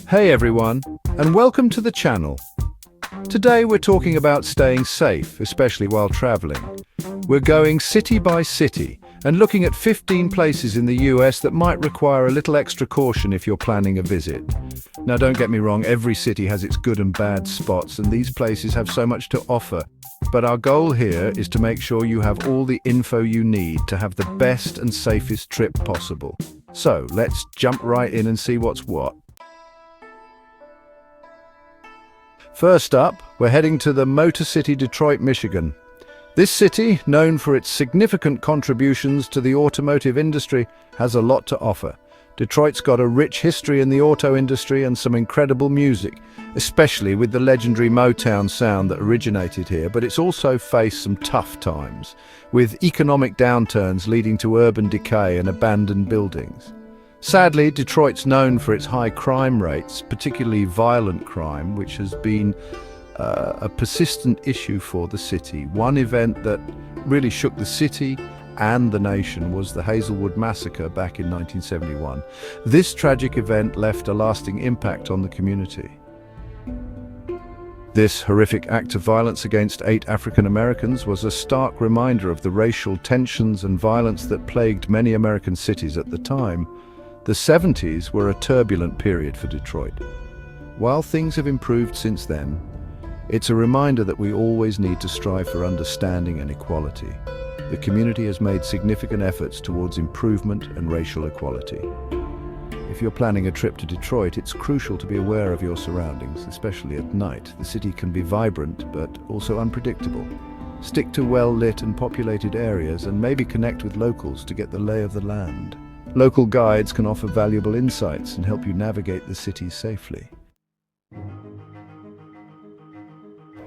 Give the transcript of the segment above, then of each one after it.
Hey everyone, and welcome to the channel. Today we're talking about staying safe, especially while traveling. We're going city by city and looking at 15 places in the US that might require a little extra caution if you're planning a visit. Now don't get me wrong, every city has its good and bad spots, and these places have so much to offer. But our goal here is to make sure you have all the info you need to have the best and safest trip possible. So let's jump right in and see what's what. First up, we're heading to the Motor City, Detroit, Michigan. This city, known for its significant contributions to the automotive industry, has a lot to offer. Detroit's got a rich history in the auto industry and some incredible music, especially with the legendary Motown sound that originated here, but it's also faced some tough times, with economic downturns leading to urban decay and abandoned buildings. Sadly, Detroit's known for its high crime rates, particularly violent crime, which has been a persistent issue for the city. One event that really shook the city and the nation was the Hazelwood Massacre back in 1971. This tragic event left a lasting impact on the community. This horrific act of violence against 8 African Americans was a stark reminder of the racial tensions and violence that plagued many American cities at the time. The 70s were a turbulent period for Detroit. While things have improved since then, it's a reminder that we always need to strive for understanding and equality. The community has made significant efforts towards improvement and racial equality. If you're planning a trip to Detroit, it's crucial to be aware of your surroundings, especially at night. The city can be vibrant, but also unpredictable. Stick to well-lit and populated areas, and maybe connect with locals to get the lay of the land. Local guides can offer valuable insights and help you navigate the city safely.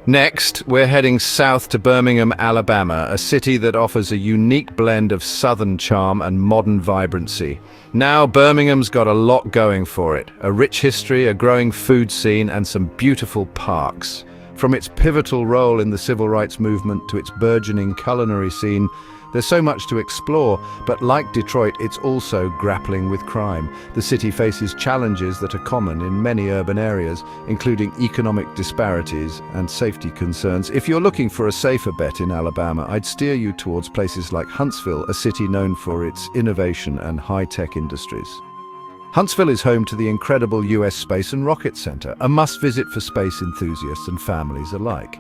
Next, we're heading south to Birmingham, Alabama, a city that offers a unique blend of southern charm and modern vibrancy. Now, Birmingham's got a lot going for it. A rich history, a growing food scene, and some beautiful parks. From its pivotal role in the civil rights movement to its burgeoning culinary scene, there's so much to explore, but like Detroit, it's also grappling with crime. The city faces challenges that are common in many urban areas, including economic disparities and safety concerns. If you're looking for a safer bet in Alabama, I'd steer you towards places like Huntsville, a city known for its innovation and high-tech industries. Huntsville is home to the incredible US Space and Rocket Center, a must-visit for space enthusiasts and families alike.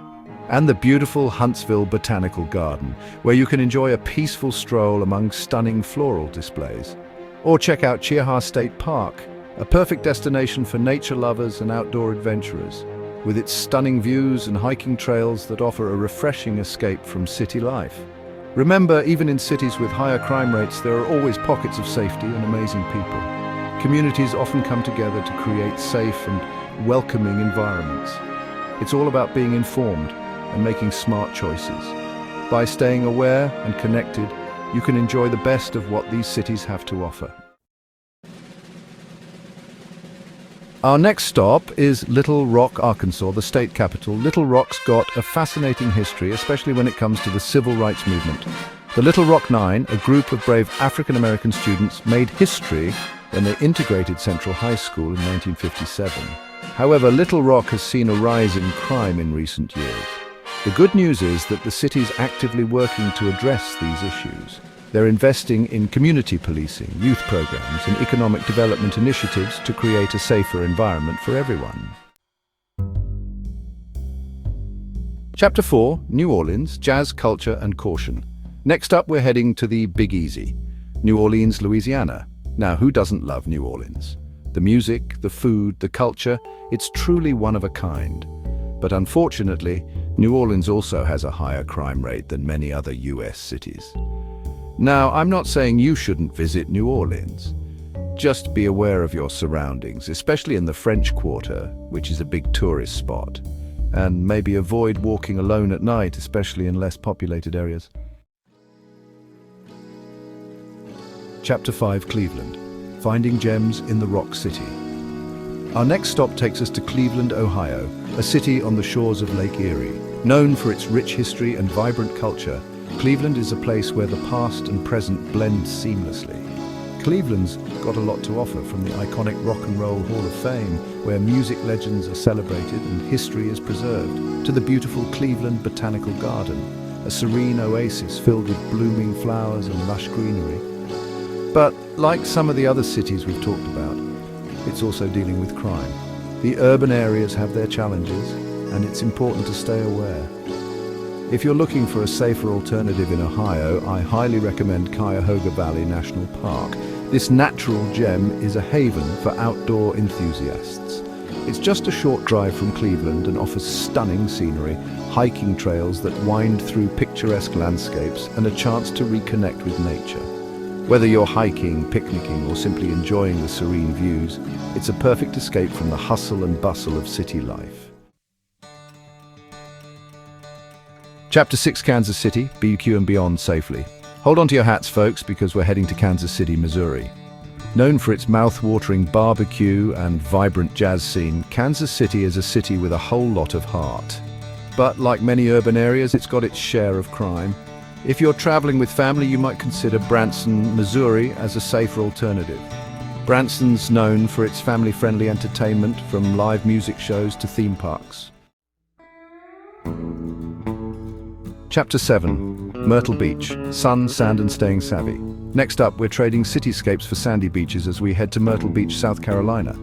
And the beautiful Huntsville Botanical Garden, where you can enjoy a peaceful stroll among stunning floral displays. Or check out Cheaha State Park, a perfect destination for nature lovers and outdoor adventurers, with its stunning views and hiking trails that offer a refreshing escape from city life. Remember, even in cities with higher crime rates, there are always pockets of safety and amazing people. Communities often come together to create safe and welcoming environments. It's all about being informed and making smart choices. By staying aware and connected, you can enjoy the best of what these cities have to offer. Our next stop is Little Rock, Arkansas, the state capital. Little Rock's got a fascinating history, especially when it comes to the civil rights movement. The Little Rock Nine, a group of brave African-American students, made history when they integrated Central High School in 1957. However, Little Rock has seen a rise in crime in recent years. The good news is that the city's actively working to address these issues. They're investing in community policing, youth programs, and economic development initiatives to create a safer environment for everyone. Chapter 4, New Orleans, Jazz, Culture, and Caution. Next up, we're heading to the Big Easy, New Orleans, Louisiana. Now, who doesn't love New Orleans? The music, the food, the culture, it's truly one of a kind. But unfortunately, New Orleans also has a higher crime rate than many other US cities. Now, I'm not saying you shouldn't visit New Orleans. Just be aware of your surroundings, especially in the French Quarter, which is a big tourist spot. And maybe avoid walking alone at night, especially in less populated areas. Chapter 5, Cleveland. Finding Gems in the Rock City. Our next stop takes us to Cleveland, Ohio, a city on the shores of Lake Erie. Known for its rich history and vibrant culture, Cleveland is a place where the past and present blend seamlessly. Cleveland's got a lot to offer, from the iconic Rock and Roll Hall of Fame, where music legends are celebrated and history is preserved, to the beautiful Cleveland Botanical Garden, a serene oasis filled with blooming flowers and lush greenery. But like some of the other cities we've talked about, it's also dealing with crime. The urban areas have their challenges, and it's important to stay aware. If you're looking for a safer alternative in Ohio, I highly recommend Cuyahoga Valley National Park. This natural gem is a haven for outdoor enthusiasts. It's just a short drive from Cleveland and offers stunning scenery, hiking trails that wind through picturesque landscapes, and a chance to reconnect with nature. Whether you're hiking, picnicking, or simply enjoying the serene views, it's a perfect escape from the hustle and bustle of city life. Chapter 6, Kansas City, BQ and beyond safely. Hold on to your hats, folks, because we're heading to Kansas City, Missouri. Known for its mouth-watering barbecue and vibrant jazz scene, Kansas City is a city with a whole lot of heart. But like many urban areas, it's got its share of crime. If you're traveling with family, you might consider Branson, Missouri as a safer alternative. Branson's known for its family-friendly entertainment, from live music shows to theme parks. Chapter 7, Myrtle Beach, sun, sand and staying savvy. Next up, we're trading cityscapes for sandy beaches as we head to Myrtle Beach, South Carolina.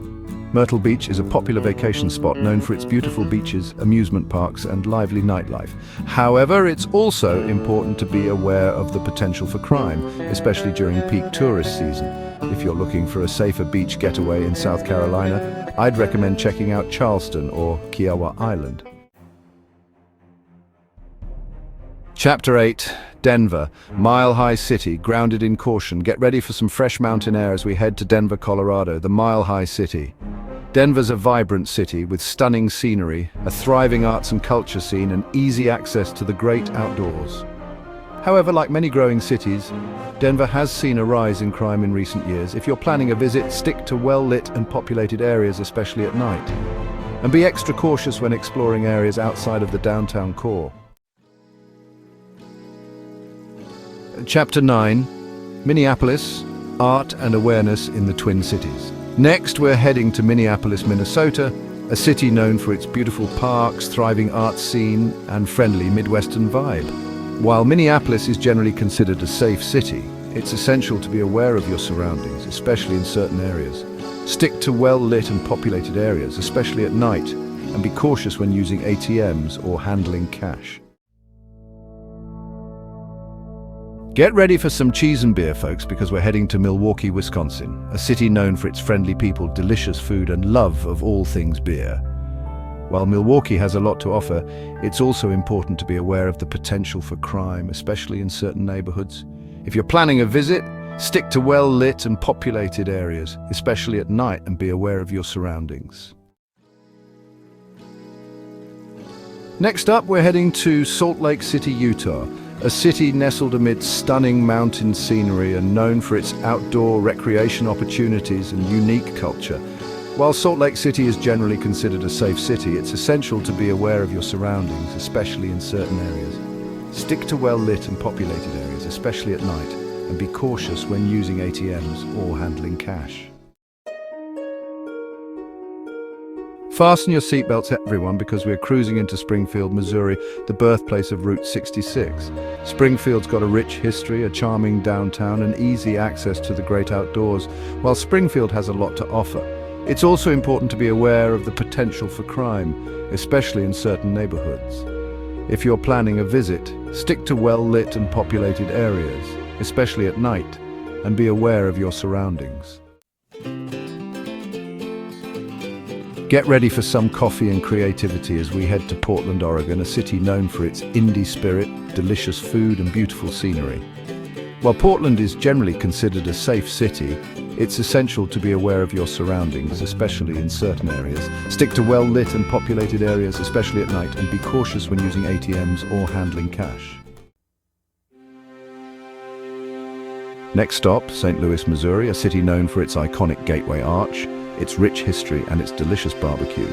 Myrtle Beach is a popular vacation spot known for its beautiful beaches, amusement parks and lively nightlife. However, it's also important to be aware of the potential for crime, especially during peak tourist season. If you're looking for a safer beach getaway in South Carolina, I'd recommend checking out Charleston or Kiowa Island. Chapter 8, Denver, mile-high city, grounded in caution. Get ready for some fresh mountain air as we head to Denver, Colorado, the mile-high city. Denver's a vibrant city with stunning scenery, a thriving arts and culture scene, and easy access to the great outdoors. However, like many growing cities, Denver has seen a rise in crime in recent years. If you're planning a visit, stick to well-lit and populated areas, especially at night. And be extra cautious when exploring areas outside of the downtown core. Chapter 9, Minneapolis, art and awareness in the Twin Cities. Next, we're heading to Minneapolis, Minnesota, a city known for its beautiful parks, thriving art scene, and friendly Midwestern vibe. While Minneapolis is generally considered a safe city, it's essential to be aware of your surroundings, especially in certain areas. Stick to well-lit and populated areas, especially at night, and be cautious when using ATMs or handling cash. Get ready for some cheese and beer, folks, because we're heading to Milwaukee, Wisconsin, a city known for its friendly people, delicious food, and love of all things beer. While Milwaukee has a lot to offer, it's also important to be aware of the potential for crime, especially in certain neighborhoods. If you're planning a visit, stick to well-lit and populated areas, especially at night, and be aware of your surroundings. Next up, we're heading to Salt Lake City, Utah, a city nestled amidst stunning mountain scenery and known for its outdoor recreation opportunities and unique culture. While Salt Lake City is generally considered a safe city, it's essential to be aware of your surroundings, especially in certain areas. Stick to well-lit and populated areas, especially at night, and be cautious when using ATMs or handling cash. Fasten your seatbelts, everyone, because we're cruising into Springfield, Missouri, the birthplace of Route 66. Springfield's got a rich history, a charming downtown, and easy access to the great outdoors. While Springfield has a lot to offer, it's also important to be aware of the potential for crime, especially in certain neighborhoods. If you're planning a visit, stick to well-lit and populated areas, especially at night, and be aware of your surroundings. Get ready for some coffee and creativity as we head to Portland, Oregon, a city known for its indie spirit, delicious food and beautiful scenery. While Portland is generally considered a safe city, it's essential to be aware of your surroundings, especially in certain areas. Stick to well-lit and populated areas, especially at night, and be cautious when using ATMs or handling cash. Next stop, St. Louis, Missouri, a city known for its iconic Gateway Arch, its rich history and its delicious barbecue.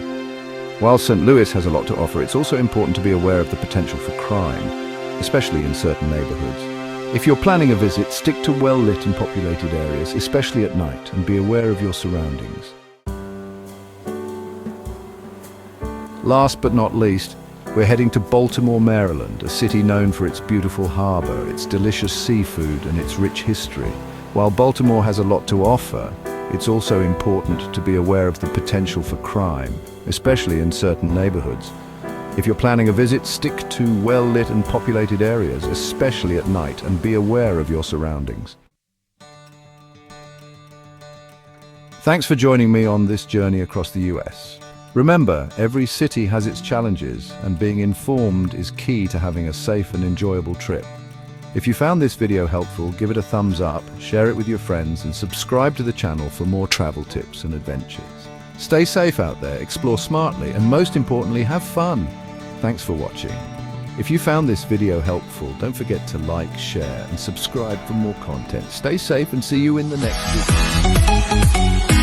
While St. Louis has a lot to offer, it's also important to be aware of the potential for crime, especially in certain neighborhoods. If you're planning a visit, stick to well-lit and populated areas, especially at night, and be aware of your surroundings. Last but not least, we're heading to Baltimore, Maryland, a city known for its beautiful harbor, its delicious seafood, and its rich history. While Baltimore has a lot to offer, it's also important to be aware of the potential for crime, especially in certain neighborhoods. If you're planning a visit, stick to well-lit and populated areas, especially at night, and be aware of your surroundings. Thanks for joining me on this journey across the US. Remember, every city has its challenges, and being informed is key to having a safe and enjoyable trip. If you found this video helpful, give it a thumbs up, share it with your friends, and subscribe to the channel for more travel tips and adventures. Stay safe out there, explore smartly, and most importantly, have fun. Thanks for watching. If you found this video helpful, don't forget to like, share, and subscribe for more content. Stay safe and see you in the next video.